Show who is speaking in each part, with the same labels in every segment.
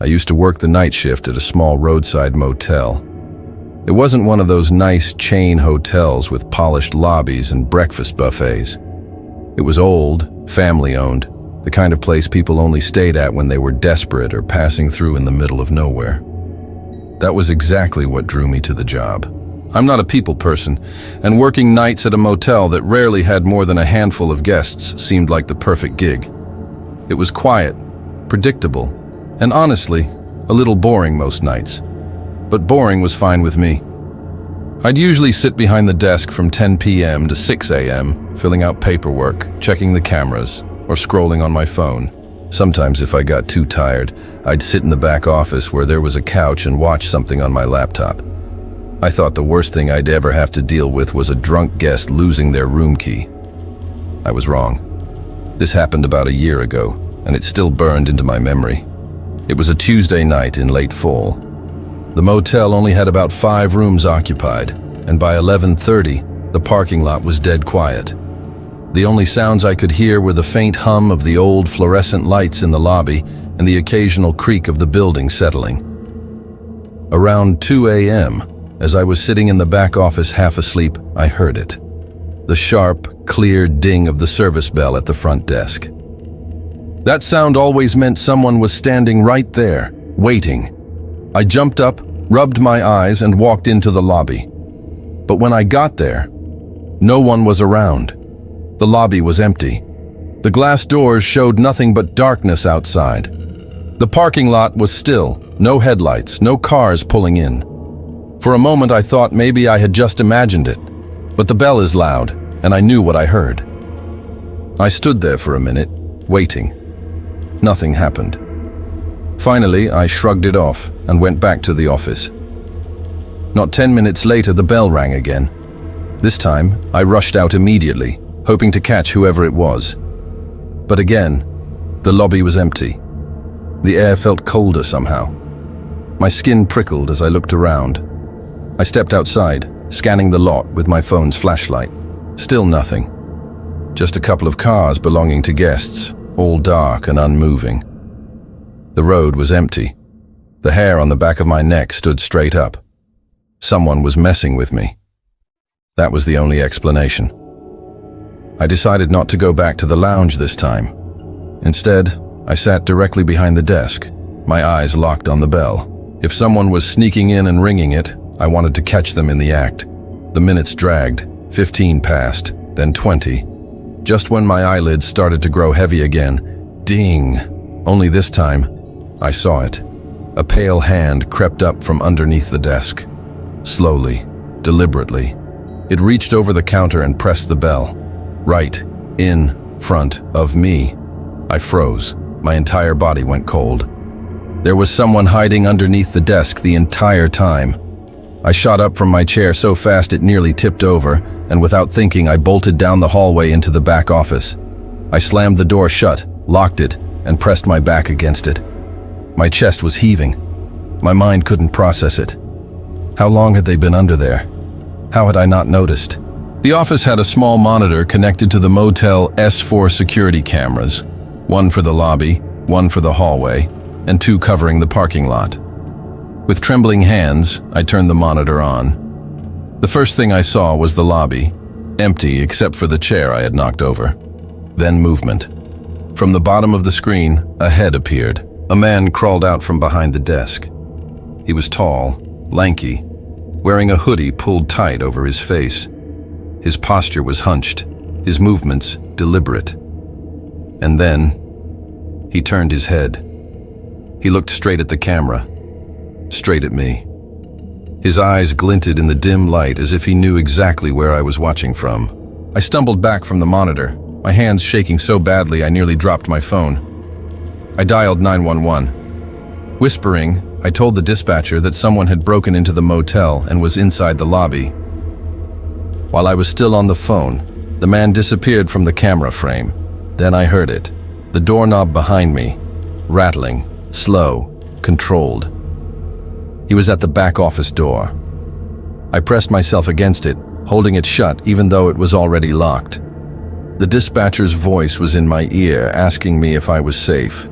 Speaker 1: I used to work the night shift at a small roadside motel. It wasn't one of those nice chain hotels with polished lobbies and breakfast buffets. It was old, family-owned, the kind of place people only stayed at when they were desperate or passing through in the middle of nowhere. That was exactly what drew me to the job. I'm not a people person, and working nights at a motel that rarely had more than a handful of guests seemed like the perfect gig. It was quiet, predictable, and honestly, a little boring most nights. But boring was fine with me. I'd usually sit behind the desk from 10 p.m. to 6 a.m., filling out paperwork, checking the cameras, or scrolling on my phone. Sometimes if I got too tired, I'd sit in the back office where there was a couch and watch something on my laptop. I thought the worst thing I'd ever have to deal with was a drunk guest losing their room key. I was wrong. This happened about a year ago, and it still burned into my memory. It was a Tuesday night in late fall. The motel only had about 5 rooms occupied, and by 11:30, the parking lot was dead quiet. The only sounds I could hear were the faint hum of the old fluorescent lights in the lobby and the occasional creak of the building settling. Around 2 a.m., as I was sitting in the back office half asleep, I heard it. The sharp, clear ding of the service bell at the front desk. That sound always meant someone was standing right there, waiting. I jumped up, rubbed my eyes, and walked into the lobby. But when I got there, no one was around. The lobby was empty. The glass doors showed nothing but darkness outside. The parking lot was still, no headlights, no cars pulling in. For a moment I thought maybe I had just imagined it, but the bell is loud, and I knew what I heard. I stood there for a minute, waiting. Nothing happened. Finally, I shrugged it off and went back to the office. Not 10 minutes later, the bell rang again. This time, I rushed out immediately, hoping to catch whoever it was. But again, the lobby was empty. The air felt colder somehow. My skin prickled as I looked around. I stepped outside, scanning the lot with my phone's flashlight. Still nothing. Just a couple of cars belonging to guests, all dark and unmoving. The road was empty. The hair on the back of my neck stood straight up. Someone was messing with me. That was the only explanation. I decided not to go back to the lounge this time. Instead, I sat directly behind the desk, my eyes locked on the bell. If someone was sneaking in and ringing it, I wanted to catch them in the act. The minutes dragged. 15 passed, then 20. Just when my eyelids started to grow heavy again, ding! Only this time, I saw it. A pale hand crept up from underneath the desk. Slowly, deliberately. It reached over the counter and pressed the bell. Right in front of me. I froze. My entire body went cold. There was someone hiding underneath the desk the entire time. I shot up from my chair so fast it nearly tipped over, and without thinking, I bolted down the hallway into the back office. I slammed the door shut, locked it, and pressed my back against it. My chest was heaving. My mind couldn't process it. How long had they been under there? How had I not noticed? The office had a small monitor connected to the Motel S4 security cameras, one for the lobby, one for the hallway, and 2 covering the parking lot. With trembling hands, I turned the monitor on. The first thing I saw was the lobby, empty except for the chair I had knocked over. Then movement. From the bottom of the screen, a head appeared. A man crawled out from behind the desk. He was tall, lanky, wearing a hoodie pulled tight over his face. His posture was hunched, his movements deliberate. And then, he turned his head. He looked straight at the camera, straight at me. His eyes glinted in the dim light as if he knew exactly where I was watching from. I stumbled back from the monitor, my hands shaking so badly I nearly dropped my phone. I dialed 911. Whispering, I told the dispatcher that someone had broken into the motel and was inside the lobby. While I was still on the phone, the man disappeared from the camera frame. Then I heard it, the doorknob behind me, rattling, slow, controlled. He was at the back office door. I pressed myself against it, holding it shut even though it was already locked. The dispatcher's voice was in my ear, asking me if I was safe,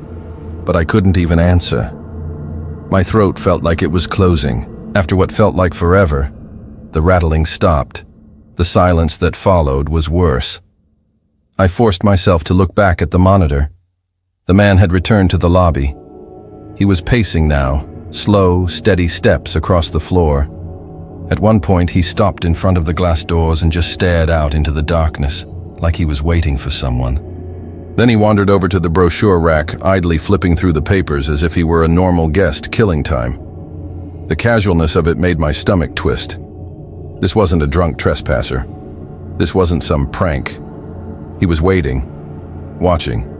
Speaker 1: but I couldn't even answer. My throat felt like it was closing. After what felt like forever, the rattling stopped. The silence that followed was worse. I forced myself to look back at the monitor. The man had returned to the lobby. He was pacing now, slow, steady steps across the floor. At one point, he stopped in front of the glass doors and just stared out into the darkness, like he was waiting for someone. Then he wandered over to the brochure rack, idly flipping through the papers as if he were a normal guest killing time. The casualness of it made my stomach twist. This wasn't a drunk trespasser. This wasn't some prank. He was waiting, watching,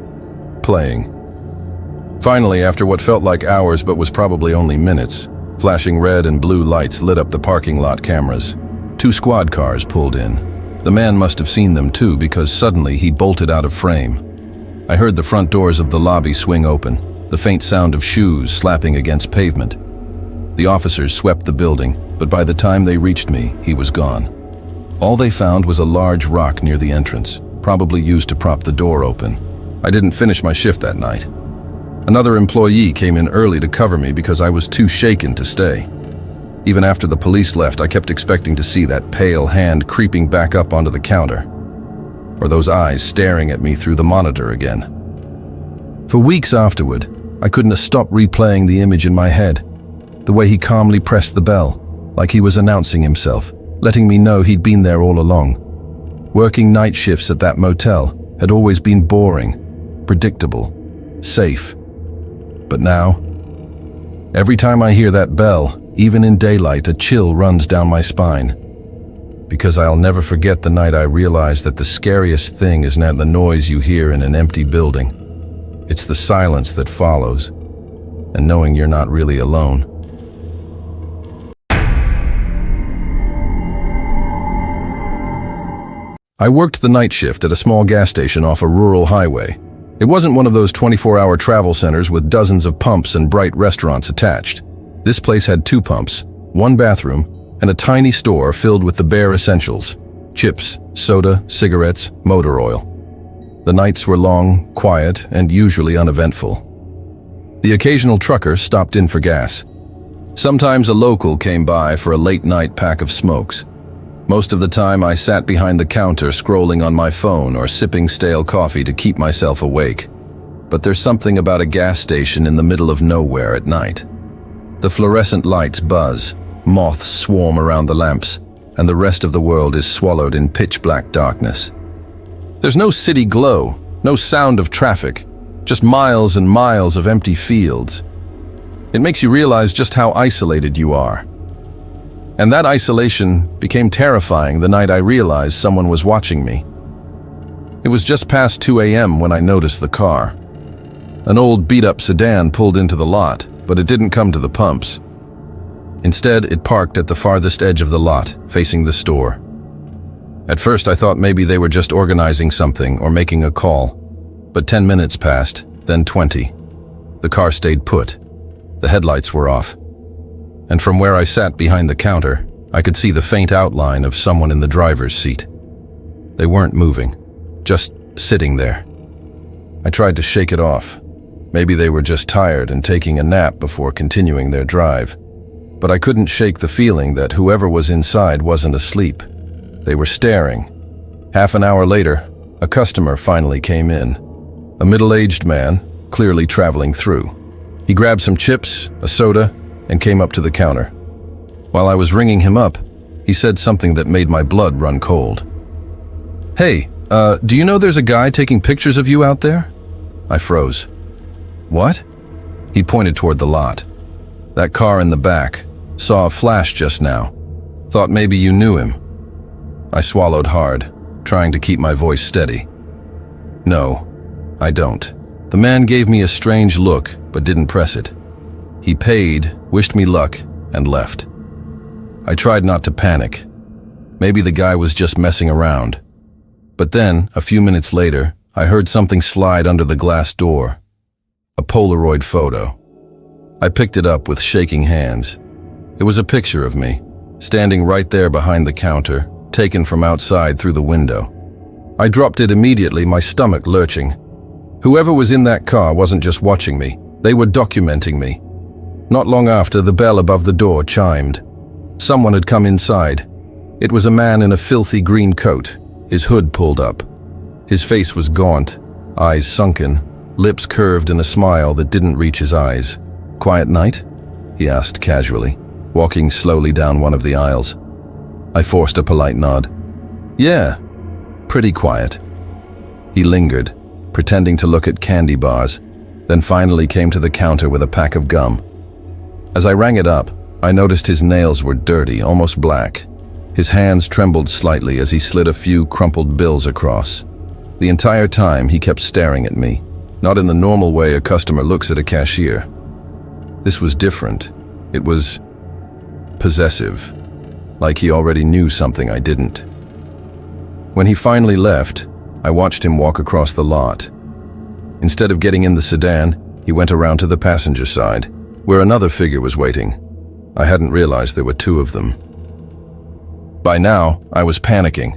Speaker 1: playing. Finally, after what felt like hours but was probably only minutes, flashing red and blue lights lit up the parking lot cameras. 2 squad cars pulled in. The man must have seen them too, because suddenly he bolted out of frame. I heard the front doors of the lobby swing open, the faint sound of shoes slapping against pavement. The officers swept the building, but by the time they reached me, he was gone. All they found was a large rock near the entrance, probably used to prop the door open. I didn't finish my shift that night. Another employee came in early to cover me because I was too shaken to stay. Even after the police left, I kept expecting to see that pale hand creeping back up onto the counter, or those eyes staring at me through the monitor again. For weeks afterward, I couldn't stop replaying the image in my head, the way he calmly pressed the bell, like he was announcing himself, letting me know he'd been there all along. Working night shifts at that motel had always been boring, predictable, safe. But now, every time I hear that bell, even in daylight, a chill runs down my spine. Because I'll never forget the night I realized that the scariest thing is not the noise you hear in an empty building. It's the silence that follows, and knowing you're not really alone. I worked the night shift at a small gas station off a rural highway. It wasn't one of those 24-hour travel centers with dozens of pumps and bright restaurants attached. This place had 2 pumps, 1 bathroom, and a tiny store filled with the bare essentials: chips, soda, cigarettes, motor oil. The nights were long, quiet, and usually uneventful. The occasional trucker stopped in for gas. Sometimes a local came by for a late-night pack of smokes. Most of the time, I sat behind the counter scrolling on my phone or sipping stale coffee to keep myself awake. But there's something about a gas station in the middle of nowhere at night. The fluorescent lights buzz, moths swarm around the lamps, and the rest of the world is swallowed in pitch-black darkness. There's no city glow, no sound of traffic, just miles and miles of empty fields. It makes you realize just how isolated you are. And that isolation became terrifying the night I realized someone was watching me. It was just past 2 a.m. when I noticed the car. An old beat-up sedan pulled into the lot, but it didn't come to the pumps. Instead, it parked at the farthest edge of the lot, facing the store. At first, I thought maybe they were just organizing something or making a call. But 10 minutes passed, then 20. The car stayed put. The headlights were off. And from where I sat behind the counter, I could see the faint outline of someone in the driver's seat. They weren't moving, just sitting there. I tried to shake it off. Maybe they were just tired and taking a nap before continuing their drive. But I couldn't shake the feeling that whoever was inside wasn't asleep. They were staring. Half an hour later, a customer finally came in. A middle-aged man, clearly traveling through. He grabbed some chips, a soda, and came up to the counter. While I was ringing him up, he said something that made my blood run cold. "Hey, do you know there's a guy taking pictures of you out there?" I froze. "What?" He pointed toward the lot. "That car in the back. Saw a flash just now. Thought maybe you knew him." I swallowed hard, trying to keep my voice steady. "No, I don't." The man gave me a strange look, but didn't press it. He paid, wished me luck, and left. I tried not to panic. Maybe the guy was just messing around. But then, a few minutes later, I heard something slide under the glass door. A Polaroid photo. I picked it up with shaking hands. It was a picture of me, standing right there behind the counter, taken from outside through the window. I dropped it immediately, my stomach lurching. Whoever was in that car wasn't just watching me, they were documenting me. Not long after, the bell above the door chimed. Someone had come inside. It was a man in a filthy green coat, his hood pulled up. His face was gaunt, eyes sunken, lips curved in a smile that didn't reach his eyes. "Quiet night?" he asked casually, walking slowly down one of the aisles. I forced a polite nod. "Yeah, pretty quiet." He lingered, pretending to look at candy bars, then finally came to the counter with a pack of gum. As I rang it up, I noticed his nails were dirty, almost black. His hands trembled slightly as he slid a few crumpled bills across. The entire time he kept staring at me, not in the normal way a customer looks at a cashier. This was different. It was possessive, like he already knew something I didn't. When he finally left, I watched him walk across the lot. Instead of getting in the sedan, he went around to the passenger side, where another figure was waiting. I hadn't realized there were two of them. By now, I was panicking.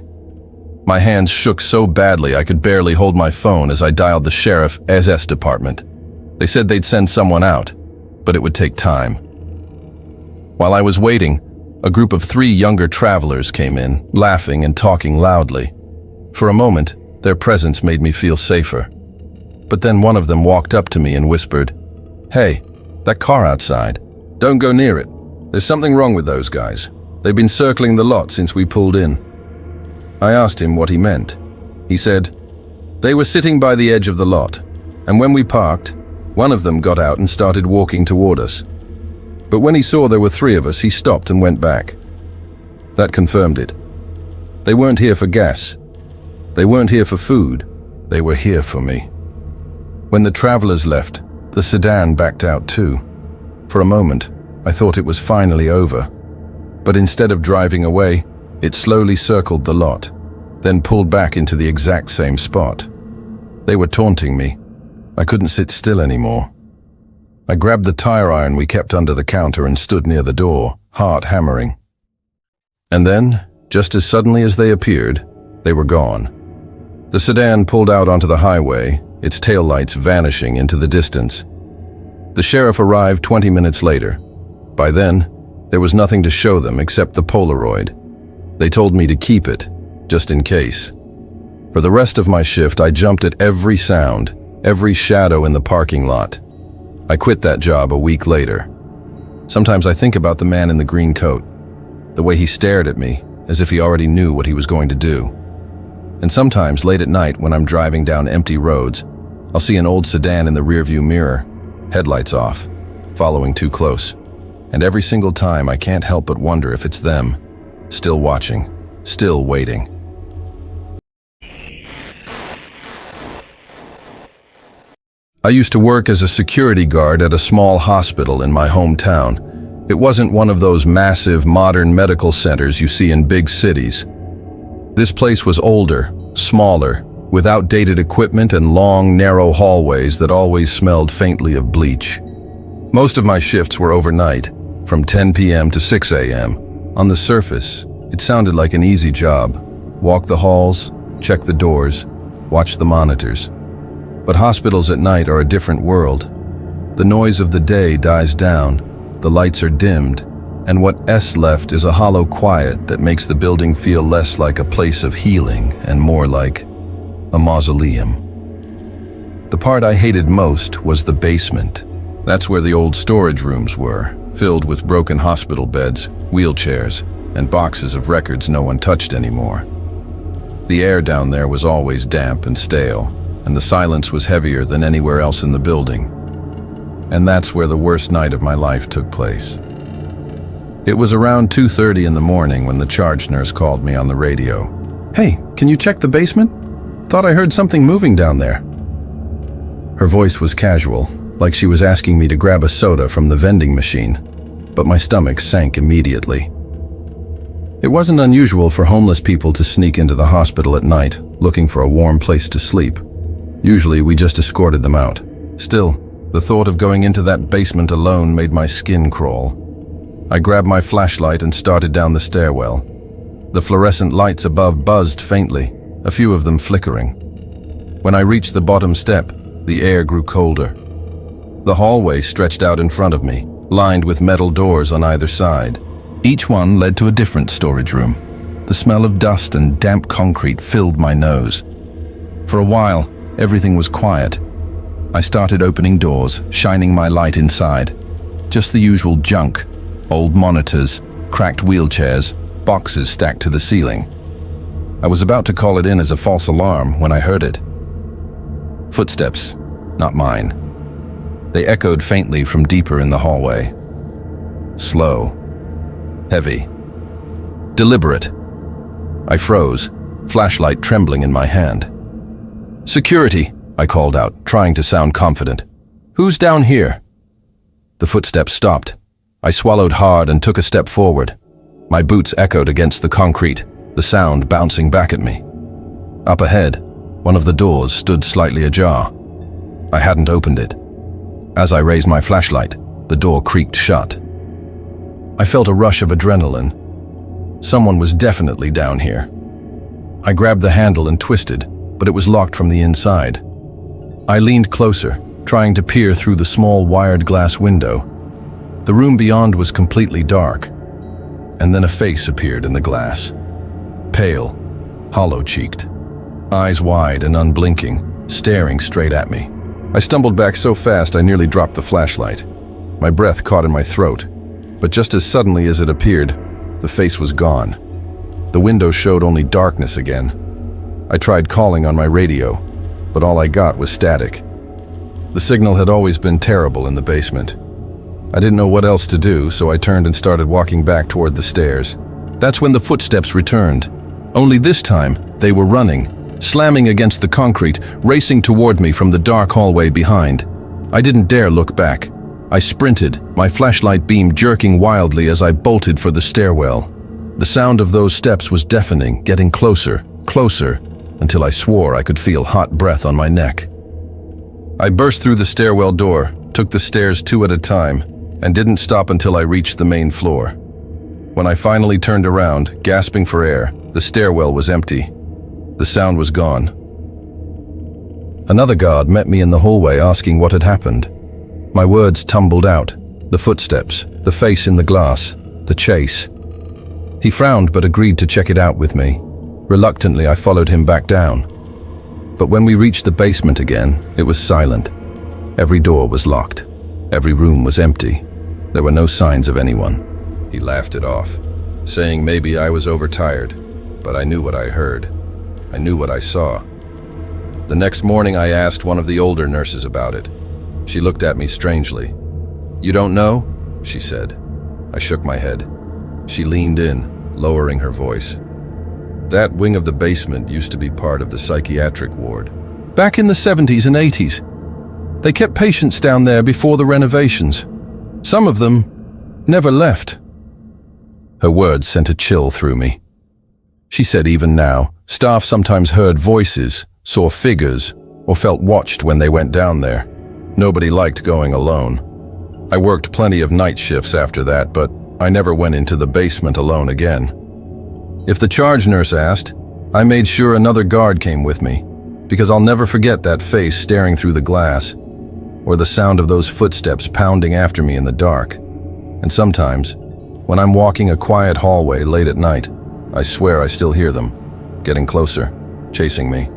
Speaker 1: My hands shook so badly I could barely hold my phone as I dialed the sheriff's SS department. They said they'd send someone out, but it would take time. While I was waiting, a group of 3 younger travelers came in, laughing and talking loudly. For a moment, their presence made me feel safer. But then one of them walked up to me and whispered, "Hey, that car outside, don't go near it. There's something wrong with those guys. They've been circling the lot since we pulled in." I asked him what he meant. He said, "They were sitting by the edge of the lot, and when we parked, one of them got out and started walking toward us. But when he saw there were 3 of us, he stopped and went back." That confirmed it. They weren't here for gas. They weren't here for food. They were here for me. When the travelers left, the sedan backed out too. For a moment, I thought it was finally over. But instead of driving away, it slowly circled the lot, then pulled back into the exact same spot. They were taunting me. I couldn't sit still anymore. I grabbed the tire iron we kept under the counter and stood near the door, heart hammering. And then, just as suddenly as they appeared, they were gone. The sedan pulled out onto the highway, its taillights vanishing into the distance. The sheriff arrived 20 minutes later. By then, there was nothing to show them except the Polaroid. They told me to keep it, just in case. For the rest of my shift, I jumped at every sound, every shadow in the parking lot. I quit that job a week later. Sometimes I think about the man in the green coat, the way he stared at me, as if he already knew what he was going to do. And sometimes late at night when I'm driving down empty roads, I'll see an old sedan in the rearview mirror, headlights off, following too close. And every single time I can't help but wonder if it's them, still watching, still waiting. I used to work as a security guard at a small hospital in my hometown. It wasn't one of those massive modern medical centers you see in big cities. This place was older, smaller, with outdated equipment and long, narrow hallways that always smelled faintly of bleach. Most of my shifts were overnight, from 10 p.m. to 6 a.m. On the surface, it sounded like an easy job. Walk the halls, check the doors, watch the monitors. But hospitals at night are a different world. The noise of the day dies down, the lights are dimmed, and what's left is a hollow quiet that makes the building feel less like a place of healing and more like a mausoleum. The part I hated most was the basement. That's where the old storage rooms were, filled with broken hospital beds, wheelchairs, and boxes of records no one touched anymore. The air down there was always damp and stale, and the silence was heavier than anywhere else in the building. And that's where the worst night of my life took place. It was around 2:30 in the morning when the charge nurse called me on the radio. "Hey, can you check the basement? Thought I heard something moving down there." Her voice was casual, like she was asking me to grab a soda from the vending machine, but my stomach sank immediately. It wasn't unusual for homeless people to sneak into the hospital at night, looking for a warm place to sleep. Usually we just escorted them out. Still, the thought of going into that basement alone made my skin crawl. I grabbed my flashlight and started down the stairwell. The fluorescent lights above buzzed faintly, a few of them flickering. When I reached the bottom step, the air grew colder. The hallway stretched out in front of me, lined with metal doors on either side. Each one led to a different storage room. The smell of dust and damp concrete filled my nose. For a while, everything was quiet. I started opening doors, shining my light inside. Just the usual junk: old monitors, cracked wheelchairs, boxes stacked to the ceiling. I was about to call it in as a false alarm when I heard it. Footsteps, not mine. They echoed faintly from deeper in the hallway. Slow, heavy, deliberate. I froze, flashlight trembling in my hand. "Security," I called out, trying to sound confident. "Who's down here?" The footsteps stopped. I swallowed hard and took a step forward. My boots echoed against the concrete, the sound bouncing back at me. Up ahead, one of the doors stood slightly ajar. I hadn't opened it. As I raised my flashlight, the door creaked shut. I felt a rush of adrenaline. Someone was definitely down here. I grabbed the handle and twisted, but it was locked from the inside. I leaned closer, trying to peer through the small wired glass window. The room beyond was completely dark, and then a face appeared in the glass. Pale, hollow-cheeked, eyes wide and unblinking, staring straight at me. I stumbled back so fast I nearly dropped the flashlight. My breath caught in my throat, but just as suddenly as it appeared, the face was gone. The window showed only darkness again. I tried calling on my radio, but all I got was static. The signal had always been terrible in the basement. I didn't know what else to do, so I turned and started walking back toward the stairs. That's when the footsteps returned. Only this time, they were running, slamming against the concrete, racing toward me from the dark hallway behind. I didn't dare look back. I sprinted, my flashlight beam jerking wildly as I bolted for the stairwell. The sound of those steps was deafening, getting closer, closer, until I swore I could feel hot breath on my neck. I burst through the stairwell door, took the stairs 2 at a time, and didn't stop until I reached the main floor. When I finally turned around, gasping for air, the stairwell was empty. The sound was gone. Another guard met me in the hallway asking what had happened. My words tumbled out: the footsteps, the face in the glass, the chase. He frowned but agreed to check it out with me. Reluctantly, I followed him back down. But when we reached the basement again, it was silent. Every door was locked. Every room was empty. There were no signs of anyone. He laughed it off, saying maybe I was overtired, but I knew what I heard. I knew what I saw. The next morning, I asked one of the older nurses about it. She looked at me strangely. "You don't know?" she said. I shook my head. She leaned in, lowering her voice. "That wing of the basement used to be part of the psychiatric ward. Back in the 70s and 80s. They kept patients down there before the renovations. Some of them never left." Her words sent a chill through me. She said even now, staff sometimes heard voices, saw figures, or felt watched when they went down there. Nobody liked going alone. I worked plenty of night shifts after that, but I never went into the basement alone again. If the charge nurse asked, I made sure another guard came with me, because I'll never forget that face staring through the glass, or the sound of those footsteps pounding after me in the dark. And sometimes, when I'm walking a quiet hallway late at night, I swear I still hear them, getting closer, chasing me.